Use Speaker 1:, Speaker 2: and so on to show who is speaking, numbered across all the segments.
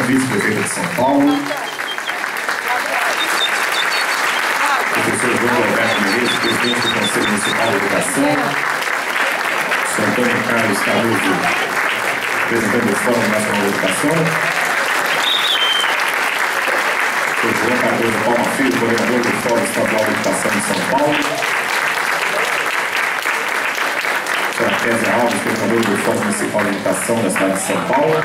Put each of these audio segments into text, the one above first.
Speaker 1: Vice-prefeito de São Paulo, professor João Alberto Menezes, presidente do Conselho Municipal de Educação, Sr. Antônio Carlos Caruso, representante do Fórum Nacional de Educação, Sr. João Cardoso Palma Filho, coordenador do Fórum Estadual de Educação de São Paulo, Sra. Kézia Alves, coordenadora do Fórum Municipal de Educação da cidade de São Paulo,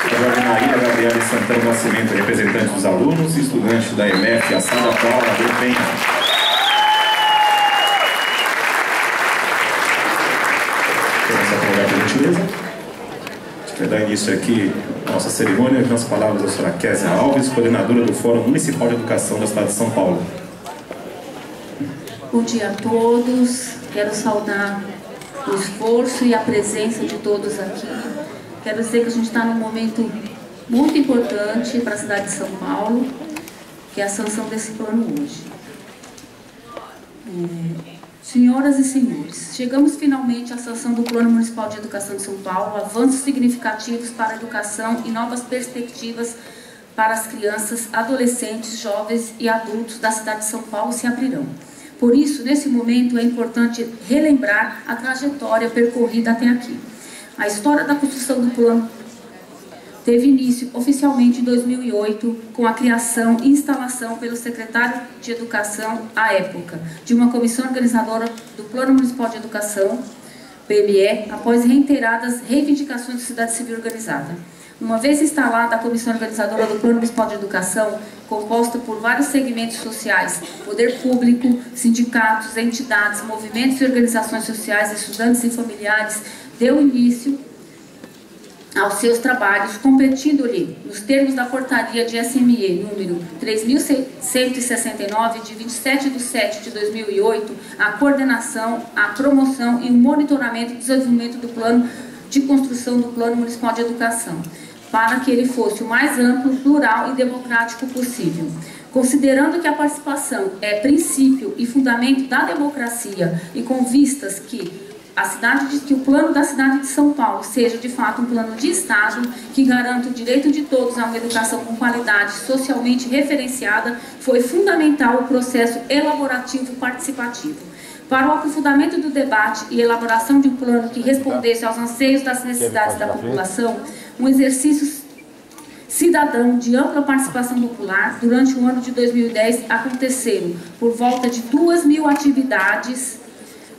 Speaker 1: a jovem Maria Gabriela Santana Nascimento, representante dos alunos e estudantes da EMF, a Sala Dala da Penha. Vamos aprovar por gentileza. A gente vai dar início aqui à nossa cerimônia com as palavras da senhora Kézia Alves, coordenadora do Fórum Municipal de Educação da cidade de São Paulo.
Speaker 2: Bom dia a todos. Quero saudar o esforço e a presença de todos aqui. Quero dizer que a gente está num momento muito importante para a cidade de São Paulo, que é a sanção desse plano hoje. Senhoras e senhores, chegamos finalmente à sanção do Plano Municipal de Educação de São Paulo, avanços significativos para a educação e novas perspectivas para as crianças, adolescentes, jovens e adultos da cidade de São Paulo se abrirão. Por isso, nesse momento, é importante relembrar a trajetória percorrida até aqui. A história da construção do plano teve início oficialmente em 2008, com a criação e instalação pelo secretário de Educação, à época, de uma comissão organizadora do Plano Municipal de Educação, PME, após reiteradas reivindicações da sociedade civil organizada. Uma vez instalada a comissão organizadora do Plano Municipal de Educação, composta por vários segmentos sociais, poder público, sindicatos, entidades, movimentos e organizações sociais, estudantes e familiares, deu início aos seus trabalhos, competindo-lhe, nos termos da portaria de SME número 3.169, de 27/7/2008, a coordenação, a promoção e o monitoramento e desenvolvimento do plano de construção do Plano Municipal de Educação, para que ele fosse o mais amplo, plural e democrático possível. Considerando que a participação é princípio e fundamento da democracia e com vistas que o plano da cidade de São Paulo seja de fato um plano de Estado que garanta o direito de todos a uma educação com qualidade socialmente referenciada, foi fundamental o processo elaborativo participativo. Para o aprofundamento do debate e elaboração de um plano que respondesse aos anseios das necessidades da população, um exercício cidadão de ampla participação popular, durante o ano de 2010 aconteceram por volta de 2.000 atividades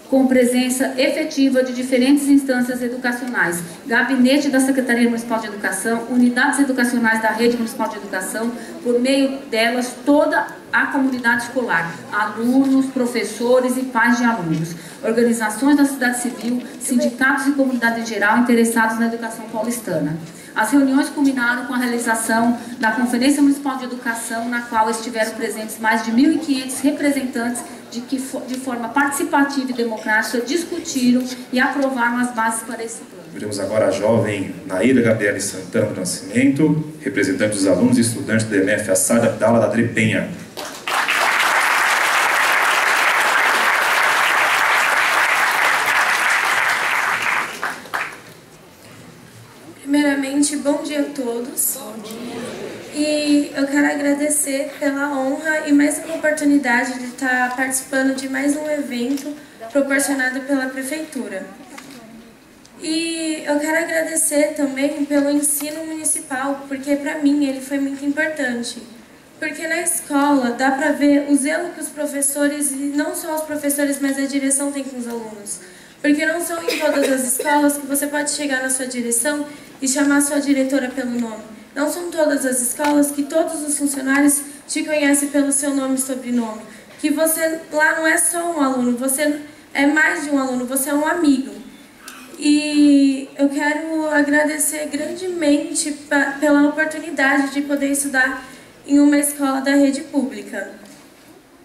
Speaker 2: com presença efetiva de diferentes instâncias educacionais, gabinete da Secretaria Municipal de Educação, unidades educacionais da Rede Municipal de Educação, por meio delas toda a comunidade escolar, alunos, professores e pais de alunos, organizações da sociedade civil, sindicatos e comunidade em geral interessados na educação paulistana. As reuniões culminaram com a realização da Conferência Municipal de Educação, na qual estiveram presentes mais de 1.500 representantes que, de forma participativa e democrática, discutiram e aprovaram as bases para esse plano.
Speaker 1: Veremos agora a jovem Naíra Gabriela Santana do Nascimento, representante dos alunos e estudantes da EMF, a Sala Dala da Penha.
Speaker 3: Primeiramente, bom dia a todos. Bom dia. E eu quero agradecer pela honra e mais uma oportunidade de estar participando de mais um evento proporcionado pela Prefeitura. E eu quero agradecer também pelo ensino municipal, porque para mim ele foi muito importante. Porque na escola dá para ver o zelo que os professores, e não só os professores, mas a direção tem com os alunos. Porque não são em todas as escolas que você pode chegar na sua direção e chamar a sua diretora pelo nome. Não são todas as escolas que todos os funcionários te conhecem pelo seu nome e sobrenome. Que você lá não é só um aluno, você é mais de um aluno, você é um amigo. E eu quero agradecer grandemente pela oportunidade de poder estudar em uma escola da rede pública.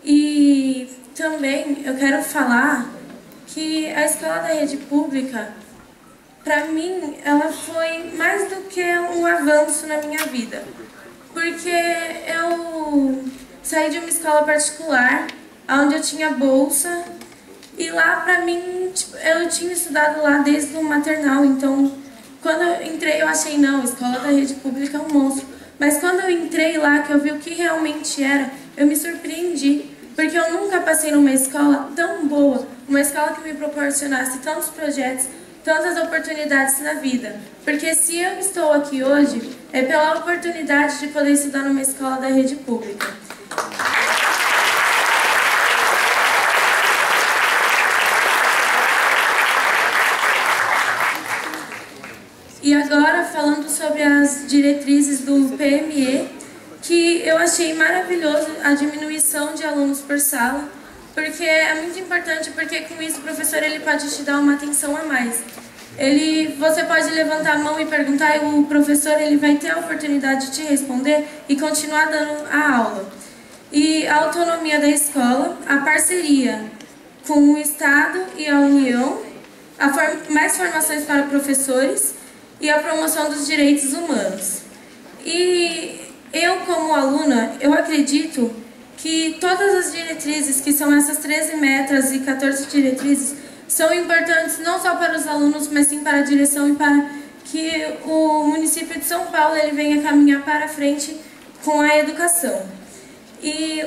Speaker 3: E também eu quero falar que a escola da rede pública, para mim, ela foi mais do que um avanço na minha vida. Porque eu saí de uma escola particular, onde eu tinha bolsa, e lá, para mim, eu tinha estudado lá desde o maternal, então, quando eu entrei, eu achei, não, a escola da rede pública é um monstro. Mas quando eu entrei lá, que eu vi o que realmente era, eu me surpreendi, porque eu nunca passei numa escola tão boa, uma escola que me proporcionasse tantos projetos, tantas oportunidades na vida. Porque se eu estou aqui hoje, é pela oportunidade de poder estudar numa escola da rede pública. E agora, falando sobre as diretrizes do PME, que eu achei maravilhoso a diminuição de alunos por sala, porque é muito importante, porque com isso o professor ele pode te dar uma atenção a mais. Você pode levantar a mão e perguntar, e o professor ele vai ter a oportunidade de te responder e continuar dando a aula. E a autonomia da escola, a parceria com o Estado e a União, mais formações para professores e a promoção dos direitos humanos. E eu, como aluna, eu acredito que todas as diretrizes, que são essas 13 metas e 14 diretrizes, são importantes não só para os alunos, mas sim para a direção e para que o município de São Paulo ele venha caminhar para frente com a educação. E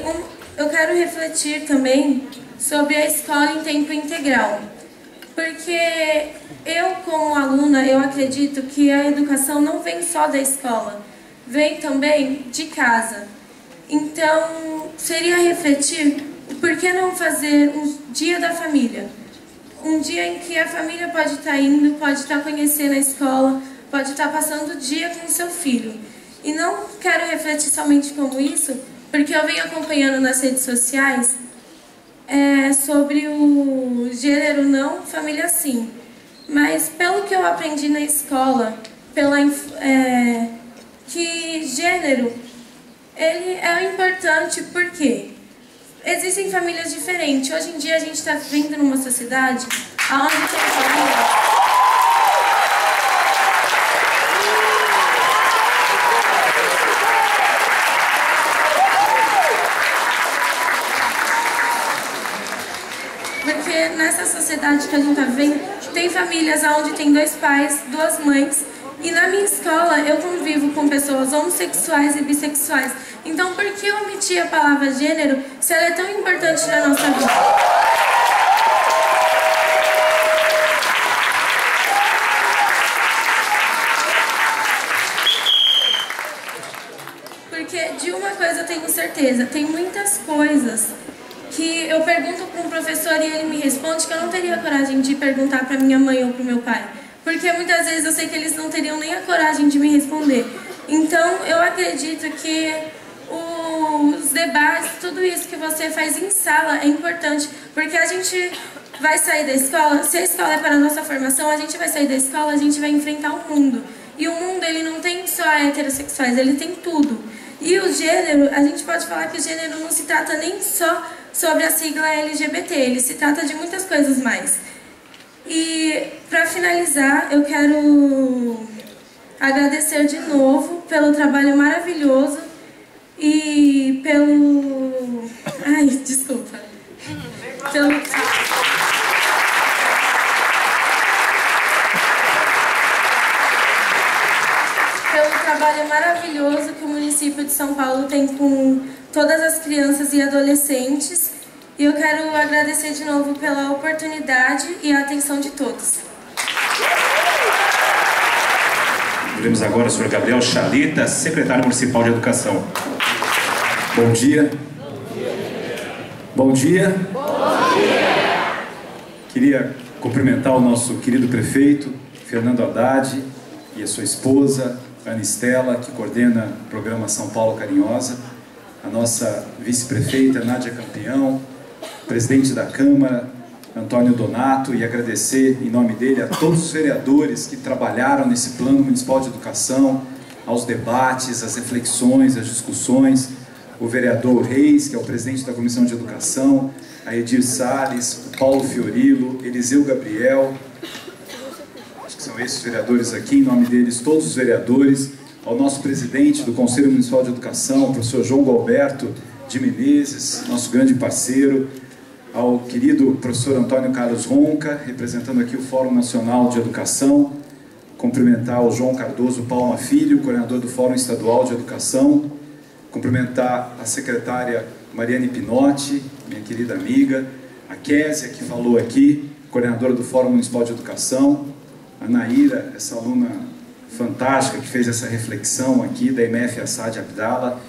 Speaker 3: eu quero refletir também sobre a escola em tempo integral, porque eu, como aluna, eu acredito que a educação não vem só da escola, vem também de casa. Então, seria refletir, por que não fazer um dia da família? Um dia em que a família pode estar indo, pode estar conhecendo a escola, pode estar passando o dia com o seu filho. E não quero refletir somente como isso, porque eu venho acompanhando nas redes sociais sobre o gênero não, família sim. Mas pelo que eu aprendi na escola, que gênero ele é importante porque existem famílias diferentes. Hoje em dia a gente está vivendo numa sociedade onde tem família. Porque nessa sociedade que a gente está vivendo, tem famílias onde tem 2 pais, 2 mães. E na minha escola eu convivo com pessoas homossexuais e bissexuais. Então por que eu omiti a palavra gênero se ela é tão importante na nossa vida? Porque de uma coisa eu tenho certeza, tem muitas coisas que eu pergunto para um professor e ele me responde que eu não teria coragem de perguntar para minha mãe ou para o meu pai. Porque muitas vezes eu sei que eles não teriam nem a coragem de me responder. Então, eu acredito que os debates, tudo isso que você faz em sala é importante. Porque a gente vai sair da escola, se a escola é para a nossa formação, a gente vai sair da escola, a gente vai enfrentar o mundo. E o mundo, ele não tem só heterossexuais, ele tem tudo. E o gênero, a gente pode falar que o gênero não se trata nem só sobre a sigla LGBT, ele se trata de muitas coisas mais. E, para finalizar, eu quero agradecer de novo pelo trabalho maravilhoso e pelo... Ai, desculpa. Pelo trabalho maravilhoso que o município de São Paulo tem com todas as crianças e adolescentes. E eu quero agradecer de novo pela oportunidade e a atenção de todos.
Speaker 1: Ouvimos agora o senhor Gabriel Chalita, secretário municipal de Educação.
Speaker 4: Bom dia. Bom dia.
Speaker 3: Bom dia.
Speaker 4: Queria cumprimentar o nosso querido prefeito, Fernando Haddad, e a sua esposa, Ana Estela, que coordena o programa São Paulo Carinhosa, a nossa vice-prefeita Nádia Campeão, presidente da Câmara, Antônio Donato, e agradecer em nome dele a todos os vereadores que trabalharam nesse Plano Municipal de Educação, aos debates, às reflexões, às discussões, o vereador Reis, que é o presidente da Comissão de Educação, a Edir Salles, o Paulo Fiorilo, Eliseu Gabriel, acho que são esses vereadores aqui, em nome deles, todos os vereadores, ao nosso presidente do Conselho Municipal de Educação, o professor João Galberto de Menezes, nosso grande parceiro, ao querido professor Antônio Carlos Ronca, representando aqui o Fórum Nacional de Educação, cumprimentar o João Cardoso Palma Filho, coordenador do Fórum Estadual de Educação, cumprimentar a secretária Mariane Pinotti, minha querida amiga, a Késia, que falou aqui, coordenadora do Fórum Municipal de Educação, a Naíra, essa aluna fantástica que fez essa reflexão aqui da IMF Assad Abdala,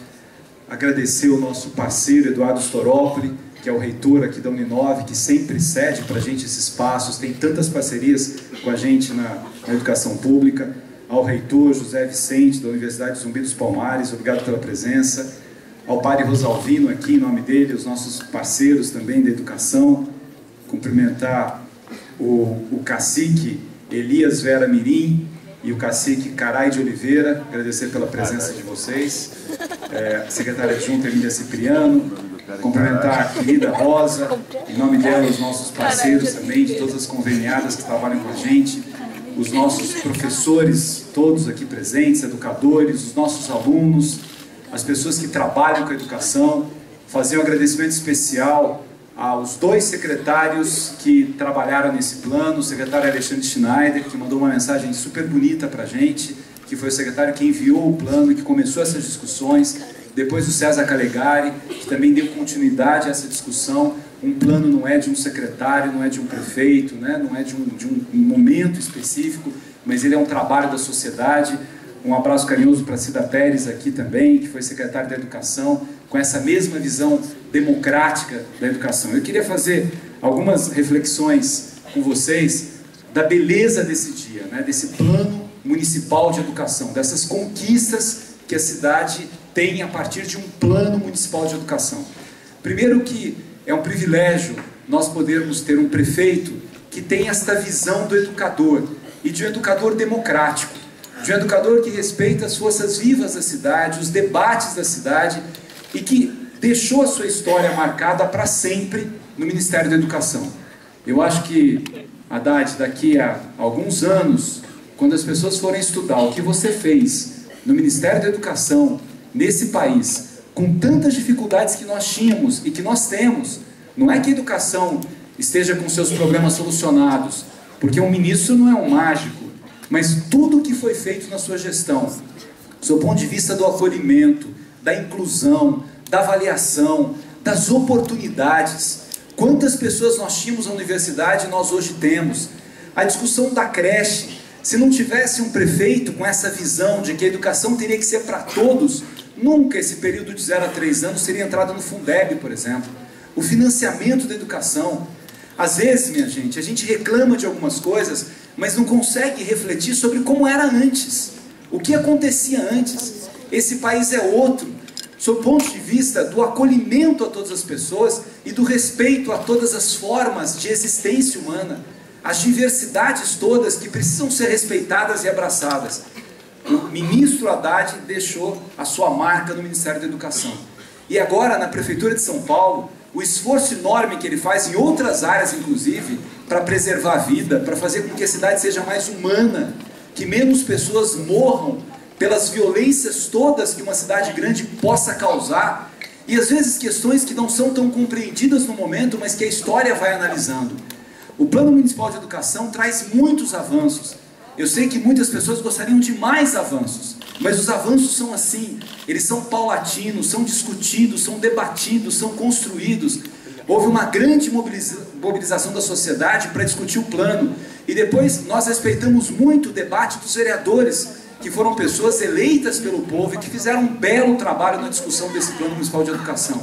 Speaker 4: agradecer o nosso parceiro Eduardo Storopoli, que é o reitor aqui da Uninove, que sempre cede para a gente esses espaços, tem tantas parcerias com a gente na educação pública, ao reitor José Vicente, da Universidade Zumbi dos Palmares, obrigado pela presença, ao padre Rosalvino aqui, em nome dele, os nossos parceiros também da educação, cumprimentar o cacique Elias Vera Mirim e o cacique Carai de Oliveira, agradecer pela presença de vocês, a secretária adjunta Emília Cipriano, cumprimentar a querida Rosa, em nome dela, os nossos parceiros também, de todas as conveniadas que trabalham com a gente, os nossos professores, todos aqui presentes, educadores, os nossos alunos, as pessoas que trabalham com a educação, fazer um agradecimento especial aos dois secretários que trabalharam nesse plano, o secretário Alexandre Schneider, que mandou uma mensagem super bonita para a gente, que foi o secretário que enviou o plano e que começou essas discussões, depois o César Calegari, que também deu continuidade a essa discussão. Um plano não é de um secretário, não é de um prefeito, né? Não é de um momento específico, mas ele é um trabalho da sociedade. Um abraço carinhoso para a Cida Pérez aqui também, que foi secretária da Educação, com essa mesma visão democrática da educação. Eu queria fazer algumas reflexões com vocês da beleza desse dia, né? Desse plano municipal de educação, dessas conquistas que a cidade tem a partir de um plano municipal de educação. Primeiro que é um privilégio nós podermos ter um prefeito que tem esta visão do educador, e de um educador democrático, de um educador que respeita as forças vivas da cidade, os debates da cidade, e que deixou a sua história marcada para sempre no Ministério da Educação. Eu acho que, Haddad, daqui a alguns anos, quando as pessoas forem estudar o que você fez no Ministério da Educação, nesse país, com tantas dificuldades que nós tínhamos e que nós temos, não é que a educação esteja com seus problemas solucionados, porque um ministro não é um mágico, mas tudo o que foi feito na sua gestão, do seu ponto de vista do acolhimento, da inclusão, da avaliação, das oportunidades, quantas pessoas nós tínhamos na universidade e nós hoje temos, a discussão da creche, se não tivesse um prefeito com essa visão de que a educação teria que ser para todos, nunca esse período de 0 a 3 anos seria entrado no Fundeb, por exemplo. O financiamento da educação. Às vezes, minha gente, a gente reclama de algumas coisas, mas não consegue refletir sobre como era antes. O que acontecia antes. Esse país é outro, sob o ponto de vista do acolhimento a todas as pessoas e do respeito a todas as formas de existência humana. As diversidades todas que precisam ser respeitadas e abraçadas. O ministro Haddad deixou a sua marca no Ministério da Educação. E agora, na Prefeitura de São Paulo, o esforço enorme que ele faz em outras áreas, inclusive, para preservar a vida, para fazer com que a cidade seja mais humana, que menos pessoas morram pelas violências todas que uma cidade grande possa causar, e às vezes questões que não são tão compreendidas no momento, mas que a história vai analisando. O Plano Municipal de Educação traz muitos avanços. Eu sei que muitas pessoas gostariam de mais avanços, mas os avanços são assim, eles são paulatinos, são discutidos, são debatidos, são construídos. Houve uma grande mobilização da sociedade para discutir o plano, e depois nós respeitamos muito o debate dos vereadores, que foram pessoas eleitas pelo povo e que fizeram um belo trabalho na discussão desse Plano Municipal de Educação.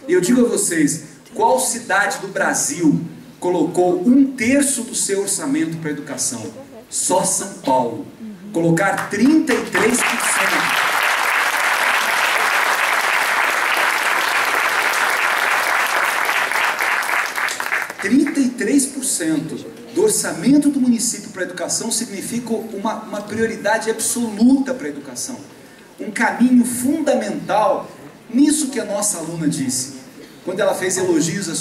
Speaker 4: E eu digo a vocês, qual cidade do Brasil colocou 1/3 do seu orçamento para a educação? Só São Paulo. colocar 33%. 33% do orçamento do município para a educação significa uma prioridade absoluta para a educação. Um caminho fundamental nisso que a nossa aluna disse. Quando ela fez elogios à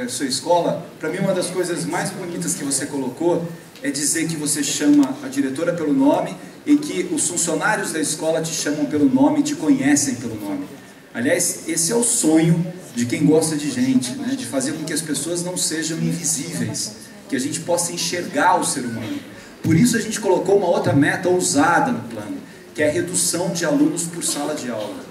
Speaker 4: sua escola, para mim uma das coisas mais bonitas que você colocou é dizer que você chama a diretora pelo nome e que os funcionários da escola te chamam pelo nome e te conhecem pelo nome. Aliás, esse é o sonho de quem gosta de gente, né? De fazer com que as pessoas não sejam invisíveis, que a gente possa enxergar o ser humano. Por isso a gente colocou uma outra meta ousada no plano, que é a redução de alunos por sala de aula.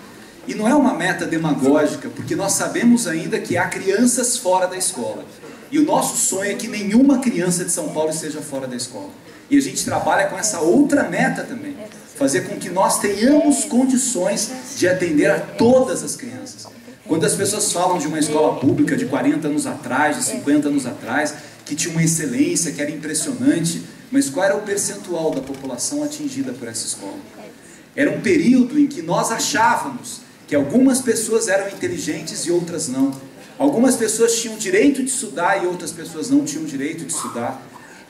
Speaker 4: E não é uma meta demagógica, porque nós sabemos ainda que há crianças fora da escola. E o nosso sonho é que nenhuma criança de São Paulo esteja fora da escola. E a gente trabalha com essa outra meta também, fazer com que nós tenhamos condições de atender a todas as crianças. Quando as pessoas falam de uma escola pública de 40 anos atrás, de 50 anos atrás, que tinha uma excelência, que era impressionante, mas qual era o percentual da população atingida por essa escola? Era um período em que nós achávamos que algumas pessoas eram inteligentes e outras não. Algumas pessoas tinham direito de estudar e outras pessoas não tinham direito de estudar.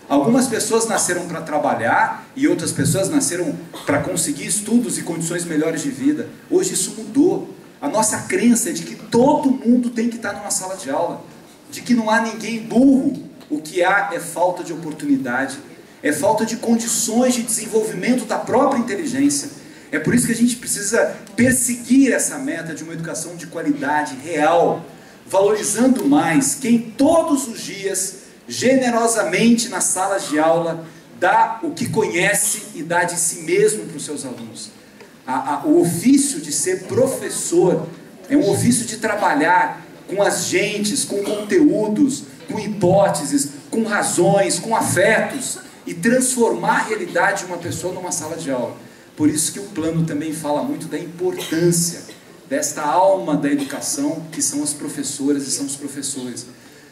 Speaker 4: Algumas pessoas nasceram para trabalhar e outras pessoas nasceram para conseguir estudos e condições melhores de vida. Hoje isso mudou. A nossa crença é de que todo mundo tem que estar numa sala de aula, de que não há ninguém burro. O que há é falta de oportunidade, é falta de condições de desenvolvimento da própria inteligência. É por isso que a gente precisa perseguir essa meta de uma educação de qualidade real, valorizando mais quem todos os dias, generosamente nas salas de aula, dá o que conhece e dá de si mesmo para os seus alunos. O ofício de ser professor é um ofício de trabalhar com as gentes, com conteúdos, com hipóteses, com razões, com afetos e transformar a realidade de uma pessoa numa sala de aula. Por isso que o plano também fala muito da importância desta alma da educação, que são as professoras e são os professores.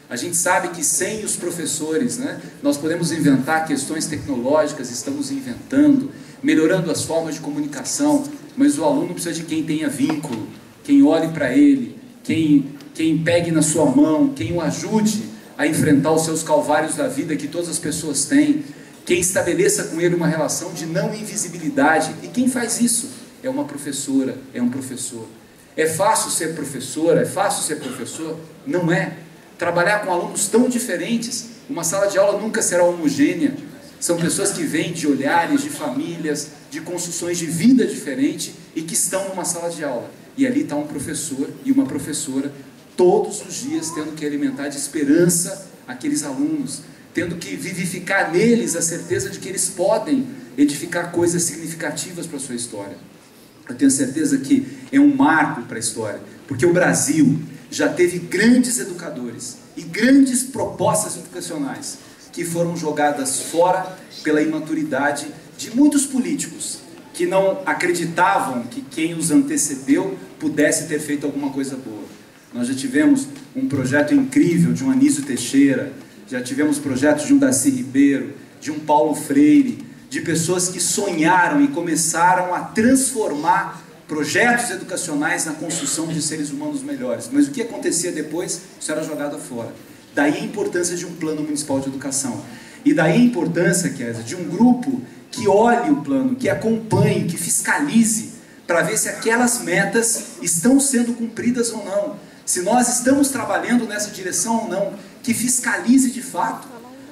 Speaker 4: A gente sabe que sem os professores, né, nós podemos inventar questões tecnológicas, estamos inventando, melhorando as formas de comunicação, mas o aluno precisa de quem tenha vínculo, quem olhe para ele, quem pegue na sua mão, quem o ajude a enfrentar os seus calvários da vida que todas as pessoas têm, quem estabeleça com ele uma relação de não invisibilidade. E quem faz isso? É uma professora, é um professor. É fácil ser professora? É fácil ser professor? Não é. Trabalhar com alunos tão diferentes, uma sala de aula nunca será homogênea. São pessoas que vêm de olhares, de famílias, de construções de vida diferentes e que estão numa sala de aula. E ali está um professor e uma professora todos os dias tendo que alimentar de esperança aqueles alunos, tendo que vivificar neles a certeza de que eles podem edificar coisas significativas para a sua história. Eu tenho certeza que é um marco para a história, porque o Brasil já teve grandes educadores e grandes propostas educacionais que foram jogadas fora pela imaturidade de muitos políticos que não acreditavam que quem os antecedeu pudesse ter feito alguma coisa boa. Nós já tivemos um projeto incrível de um Anísio Teixeira, já tivemos projetos de um Darcy Ribeiro, de um Paulo Freire, de pessoas que sonharam e começaram a transformar projetos educacionais na construção de seres humanos melhores. Mas o que acontecia depois? Isso era jogado fora. Daí a importância de um plano municipal de educação. E daí a importância, Kézia, de um grupo que olhe o plano, que acompanhe, que fiscalize, para ver se aquelas metas estão sendo cumpridas ou não. Se nós estamos trabalhando nessa direção ou não, que fiscalize de fato.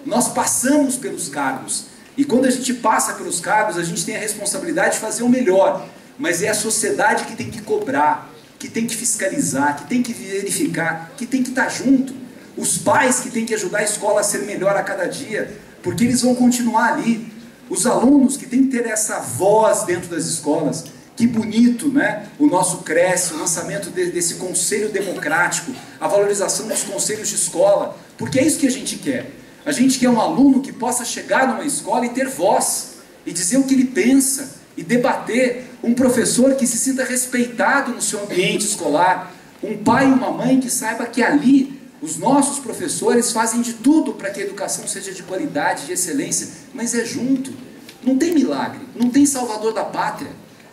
Speaker 4: Nós passamos pelos cargos. E quando a gente passa pelos cargos, a gente tem a responsabilidade de fazer o melhor. Mas é a sociedade que tem que cobrar, que tem que fiscalizar, que tem que verificar, que tem que estar junto. Os pais que têm que ajudar a escola a ser melhor a cada dia, porque eles vão continuar ali. Os alunos que têm que ter essa voz dentro das escolas. Que bonito, né? O nosso Cresce, o lançamento desse conselho democrático, a valorização dos conselhos de escola, porque é isso que a gente quer. A gente quer um aluno que possa chegar numa escola e ter voz, e dizer o que ele pensa, e debater, um professor que se sinta respeitado no seu ambiente escolar, um pai e uma mãe que saiba que ali os nossos professores fazem de tudo para que a educação seja de qualidade, de excelência, mas é junto. Não tem milagre, não tem salvador da pátria.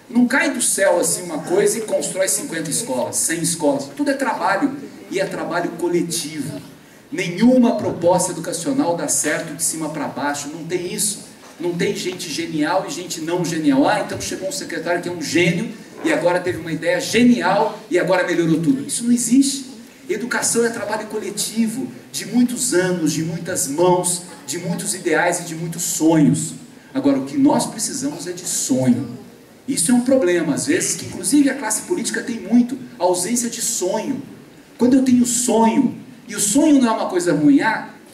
Speaker 4: Não cai do céu assim uma coisa e constrói 50 escolas, 100 escolas. Tudo é trabalho, e é trabalho coletivo. Nenhuma proposta educacional dá certo de cima para baixo, não tem isso. Não tem gente genial e gente não genial. Ah, então chegou um secretário que é um gênio e agora teve uma ideia genial e agora melhorou tudo. Isso não existe. Educação é trabalho coletivo, de muitos anos, de muitas mãos, de muitos ideais e de muitos sonhos. Agora, o que nós precisamos é de sonho. Isso é um problema, às vezes, que inclusive a classe política tem muito, a ausência de sonho. Quando eu tenho sonho, e o sonho não é uma coisa ruim,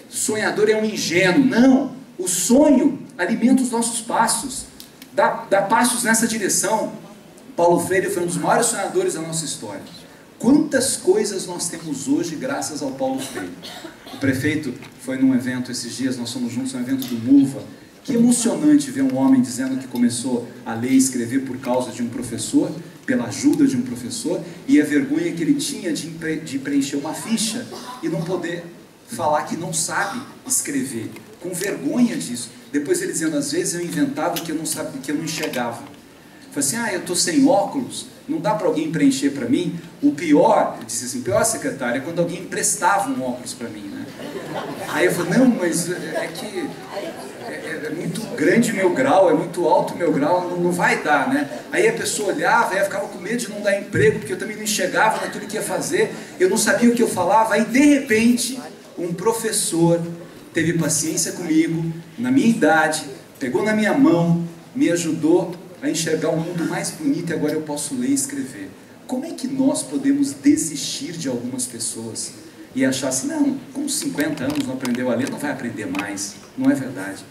Speaker 4: sonhador é um ingênuo. Não, o sonho alimenta os nossos passos, dá passos nessa direção. Paulo Freire foi um dos maiores sonhadores da nossa história. Quantas coisas nós temos hoje graças ao Paulo Freire. O prefeito foi num evento esses dias, nós fomos juntos, um evento do MUVA. Que emocionante ver um homem dizendo que começou a ler e escrever por causa de um professor, pela ajuda de um professor, e a vergonha que ele tinha de preencher uma ficha e não poder falar que não sabe escrever, com vergonha disso. Depois ele dizendo, às vezes eu inventava que eu não sabia, que eu não enxergava. Falei assim, eu estou sem óculos, não dá para alguém preencher para mim? O pior, eu disse assim, o pior, secretário, é quando alguém emprestava um óculos para mim, né? Aí eu falei, não, mas é que é muito grande o meu grau, é muito alto o meu grau, não vai dar, né? Aí a pessoa olhava, aí ficava com medo de não dar emprego, porque eu também não enxergava naquilo que ia fazer, eu não sabia o que eu falava, aí de repente, um professor teve paciência comigo, na minha idade, pegou na minha mão, me ajudou a enxergar um mundo mais bonito e agora eu posso ler e escrever. Como é que nós podemos desistir de algumas pessoas e achar assim, não, com 50 anos não aprendeu a ler, não vai aprender mais? Não é verdade.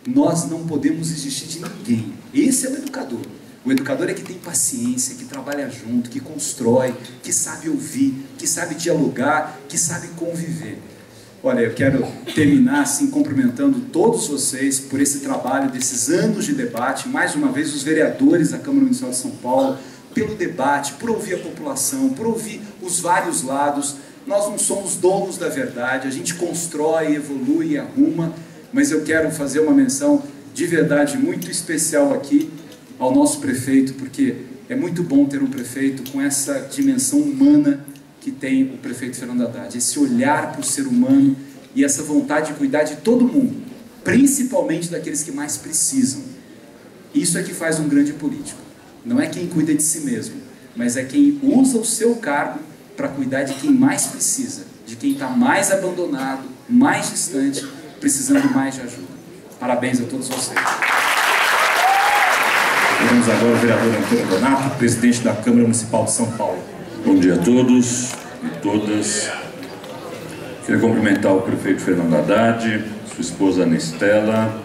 Speaker 4: Nós não podemos desistir de ninguém. Esse é o educador. O educador é que tem paciência, que trabalha junto, que constrói, que sabe ouvir, que sabe dialogar, que sabe conviver. Olha, eu quero terminar assim cumprimentando todos vocês por esse trabalho desses anos de debate, mais uma vez os vereadores da Câmara Municipal de São Paulo, pelo debate, por ouvir a população, por ouvir os vários lados. Nós não somos donos da verdade, a gente constrói, evolui e arruma, mas eu quero fazer uma menção de verdade muito especial aqui ao nosso prefeito, porque é muito bom ter um prefeito com essa dimensão humana que tem o prefeito Fernando Haddad, esse olhar para o ser humano e essa vontade de cuidar de todo mundo, principalmente daqueles que mais precisam. Isso é que faz um grande político. Não é quem cuida de si mesmo, mas é quem usa o seu cargo para cuidar de quem mais precisa, de quem está mais abandonado, mais distante, precisando mais de ajuda. Parabéns a todos vocês.
Speaker 1: Vamos agora ao vereador Antônio Donato, presidente da Câmara Municipal de São Paulo.
Speaker 5: Bom dia a todos e todas. Queria cumprimentar o prefeito Fernando Haddad, sua esposa Anistela,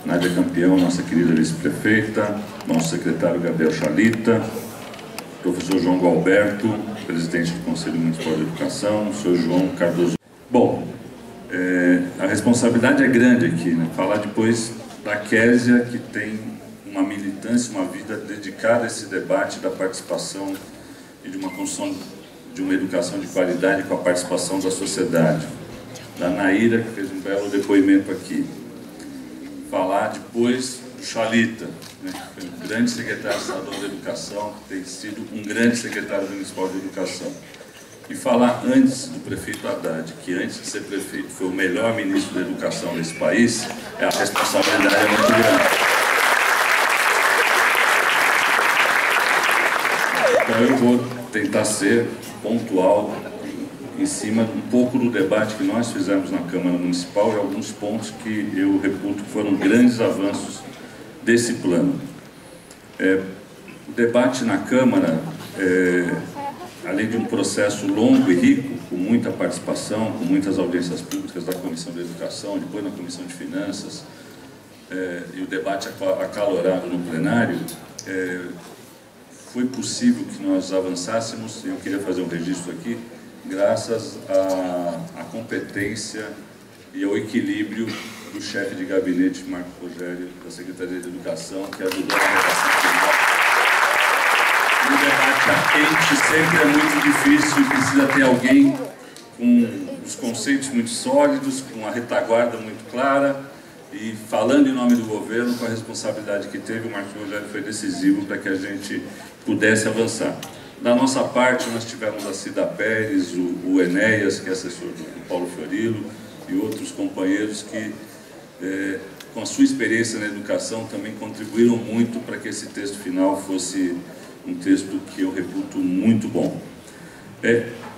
Speaker 5: Nádia Campeão, nossa querida vice-prefeita, nosso secretário Gabriel Chalita, professor João Galberto, presidente do Conselho Municipal de Educação, o senhor João Cardoso. Bom, a responsabilidade é grande aqui, né? Falar depois da Késia, que tem uma militância, uma vida dedicada a esse debate da participação e de uma construção de uma educação de qualidade com a participação da sociedade. Da Naíra, que fez um belo depoimento aqui. Falar depois do Chalita, né, que foi um grande secretário estadual de Educação, que tem sido um grande secretário municipal de Educação. E falar antes do prefeito Haddad, que antes de ser prefeito foi o melhor ministro da Educação desse país, a responsabilidade é muito grande. Então eu vou tentar ser pontual em cima um pouco do debate que nós fizemos na Câmara Municipal e alguns pontos que eu reputo que foram grandes avanços desse plano. O debate na Câmara, além de um processo longo e rico, com muita participação, com muitas audiências públicas da Comissão de Educação, depois na Comissão de Finanças, e o debate acalorado no plenário, foi possível que nós avançássemos, e eu queria fazer um registro aqui, graças à competência e ao equilíbrio do chefe de gabinete, Marco Rogério, da Secretaria de Educação, que ajudou na votação final. O debate quente sempre é muito difícil, precisa ter alguém com os conceitos muito sólidos, com a retaguarda muito clara, E falando em nome do governo, com a responsabilidade que teve, o Marcos Rogério foi decisivo para que a gente pudesse avançar. Da nossa parte, nós tivemos a Cida Pérez, o Enéas, que é assessor do Paulo Fiorilo, e outros companheiros que, com a sua experiência na educação, também contribuíram muito para que esse texto final fosse um texto que eu reputo muito bom.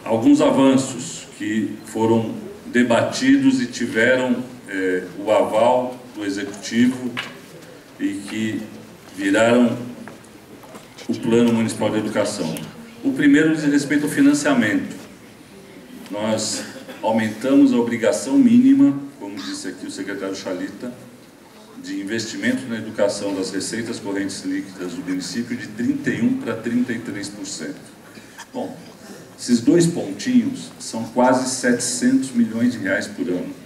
Speaker 5: Alguns avanços que foram debatidos e tiveram o aval do Executivo e que viraram o Plano Municipal de Educação. O primeiro diz respeito ao financiamento. Nós aumentamos a obrigação mínima, como disse aqui o secretário Chalita, de investimento na educação das receitas correntes líquidas do município de 31% para 33%. Bom, esses dois pontinhos são quase 700 milhões de reais por ano.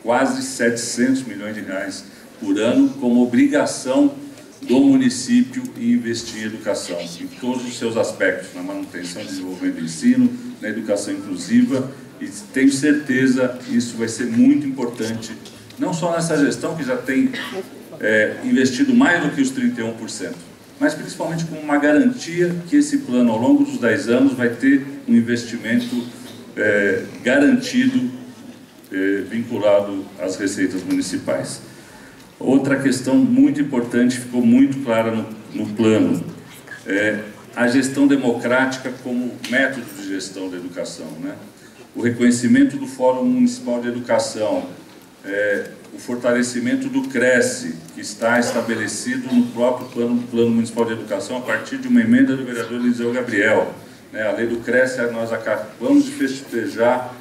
Speaker 5: Quase 700 milhões de reais por ano como obrigação do município em investir em educação, em todos os seus aspectos, na manutenção e desenvolvimento do ensino, na educação inclusiva, e tenho certeza que isso vai ser muito importante, não só nessa gestão, que já tem investido mais do que os 31%, mas principalmente como uma garantia que esse plano, ao longo dos 10 anos, vai ter um investimento garantido, vinculado às receitas municipais. Outra questão muito importante, ficou muito clara no plano, a gestão democrática como método de gestão da educação, né? O reconhecimento do Fórum Municipal de Educação, o fortalecimento do CRECE, que está estabelecido no próprio Plano Municipal de Educação, a partir de uma emenda do vereador Eliseu Gabriel. A lei do CRECE nós acabamos de festejar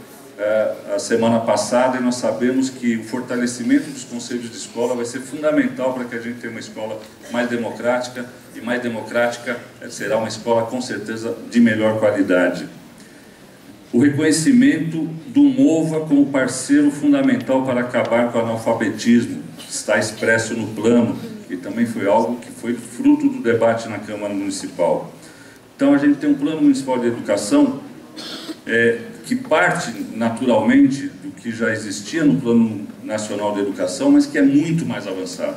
Speaker 5: a semana passada, e nós sabemos que o fortalecimento dos conselhos de escola vai ser fundamental para que a gente tenha uma escola mais democrática, e mais democrática será uma escola com certeza de melhor qualidade. O reconhecimento do MOVA como parceiro fundamental para acabar com o analfabetismo, está expresso no plano, e também foi algo que foi fruto do debate na Câmara Municipal. Então a gente tem um Plano Municipal de Educação que parte naturalmente do que já existia no Plano Nacional de Educação, mas que é muito mais avançado.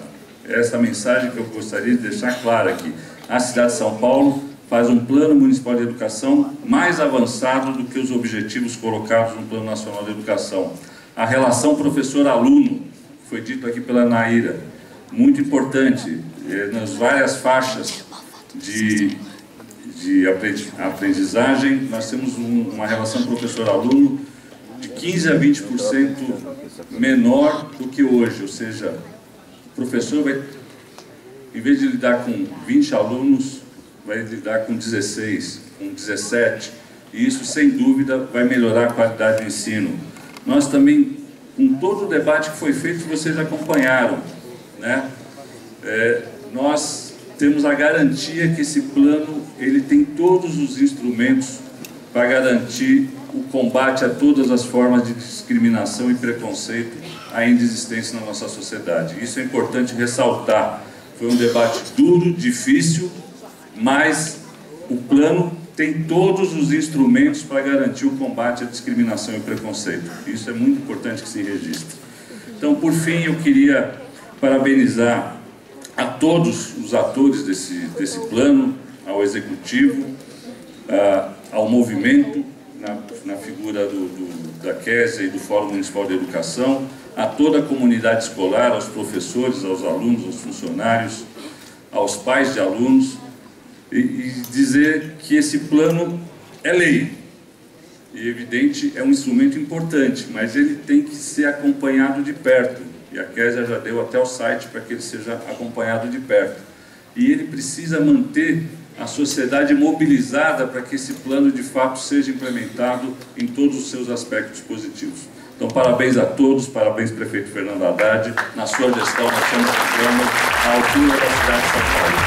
Speaker 5: É essa mensagem que eu gostaria de deixar clara aqui. A cidade de São Paulo faz um Plano Municipal de Educação mais avançado do que os objetivos colocados no Plano Nacional de Educação. A relação professor-aluno, foi dito aqui pela Naira, muito importante, nas várias faixas de aprendizagem, nós temos uma relação professor-aluno de 15% a 20% menor do que hoje, ou seja, o professor vai, em vez de lidar com 20 alunos, vai lidar com 16, com 17, e isso, sem dúvida, vai melhorar a qualidade do ensino. Nós também, com todo o debate que foi feito, vocês acompanharam, né? Nós temos a garantia que esse plano ele tem todos os instrumentos para garantir o combate a todas as formas de discriminação e preconceito ainda existentes na nossa sociedade. Isso é importante ressaltar. Foi um debate duro, difícil, mas o plano tem todos os instrumentos para garantir o combate à discriminação e preconceito. Isso é muito importante que se registre. Então, por fim, eu queria parabenizar a todos os atores desse plano, ao Executivo, ao movimento, na figura da Kézia e do Fórum Municipal de Educação, a toda a comunidade escolar, aos professores, aos alunos, aos funcionários, aos pais de alunos, e dizer que esse plano é lei. E, evidente, é um instrumento importante, mas ele tem que ser acompanhado de perto. E a Kézia já deu até o site para que ele seja acompanhado de perto. E ele precisa manter a sociedade mobilizada para que esse plano, de fato, seja implementado em todos os seus aspectos positivos. Então, parabéns a todos, parabéns, prefeito Fernando Haddad. Na sua gestão, nós temos um plano à altura da cidade de São Paulo.